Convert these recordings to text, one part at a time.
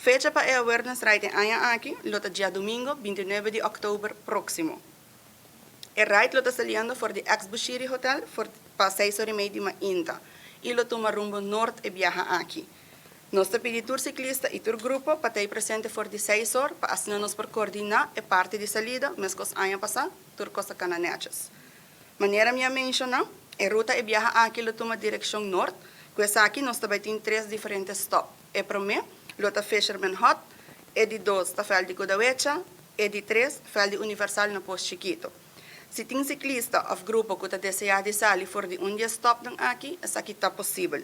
Fecha para el Awareness Ride en año aquí, lota día domingo 29 de octubre próximo. El ride lo está saliendo por el ex-Bushiri Hotel para 6:30 de mañana y lo toma rumbo norte y viaja aquí. Nuestro peditor ciclista y tu grupo para estar presente por 16 horas para assinarnos por coordinar e parte de salida, mas que año pasado, tur costa cananechas. Maneira minha mencionar, a ruta e viaja aqui lo toma direção norte, que aqui nós também tem 3 diferentes stops. E para mim, lota Fisherman Hut, e de 2 está fel de Godawecha, e de 3 fel de Universal na Posto Chiquito. Se tem ciclista ou grupo que está desejado de sair for de dia stop aqui, essa aqui está possível.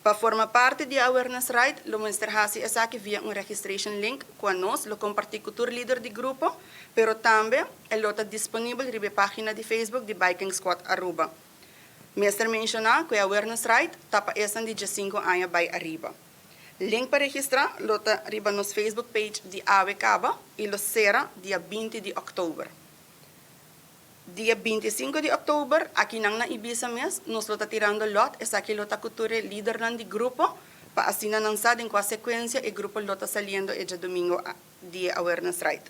Para formar parte do Awareness Ride, lo mostrar-se essa aqui via registration link com nós, lo compartir com o líder do grupo, pero também ele está disponível na página de Facebook de Biking Squad Aruba. Mestre mencionar que o Awareness Ride está para essa de 5 anos by arriba. Link para registrar lo está arriba nos Facebook page de Ave Caba e lo será dia 20 de outubro. Dia 25 de outubro, aqui na Ibiza mes, nós lo está tirando lot, essa aqui lo está cultura líder de grupo, para assim não sabe em qual sequência o grupo lo está saliendo este domingo de Awareness Ride.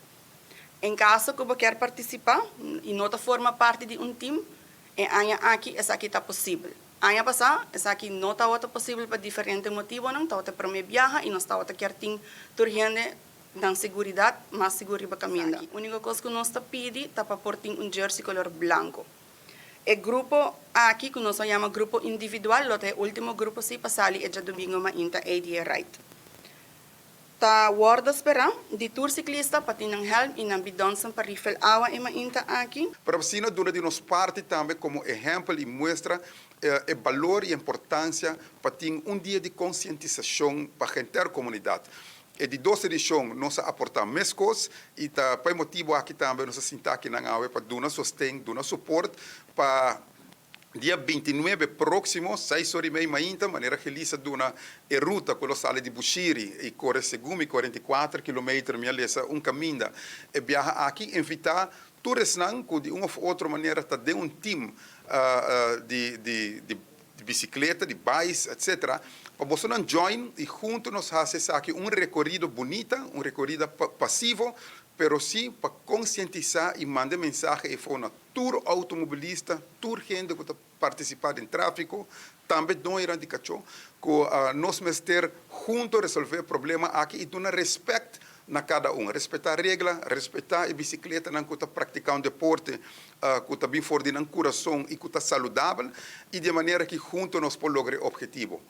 Em caso que você quer participar e não forma parte de team, em ano aqui, essa aqui está possível. Ano passado, essa aqui não está possível por diferentes motivos, não está para minha viagem e não está quer ter turgente dan seguridad, más seguro para caminar. La única cosa que nos pide es para portar jersey color blanco. El grupo aquí, que nos llama grupo individual, lo el último grupo sí para salir el domingo mañana ADA Ride. Ta guarda espera de tour ciclista para tener helm y bidon para refill agua en mañana aquí. Para vacina dura de nos parte también como ejemplo y muestra el valor y importancia para tener día de concientización para gente de la comunidad. E de 2 edições, nós aportamos mais coisas e por motivo aqui também nós sentar aqui na AWE para dar sustento, dar suporte para dia 29 próximo, 6:30 manhã, maneira que lisa duna a ruta com sale de Bushiri e corre segundo 44 km, minha lesa caminho e viaja aqui invitar todos que de uma ou outra maneira tá de team de bicicleta, de bikes, etc. Para você não join e juntos nós fazemos aqui recorrido bonito, recorrido passivo, pero sim para conscientizar e mandar mensagem e for tour automobilista, tour gente que está participando em tráfico, também não é indicação que nós mestre juntos resolver o problema aqui e dar respeito na cada respeitar a regra, respeitar a bicicleta, não que está praticando deporte, que está bem forte no coração e que está saudável, e de maneira que juntos nós podemos lograr o objetivo.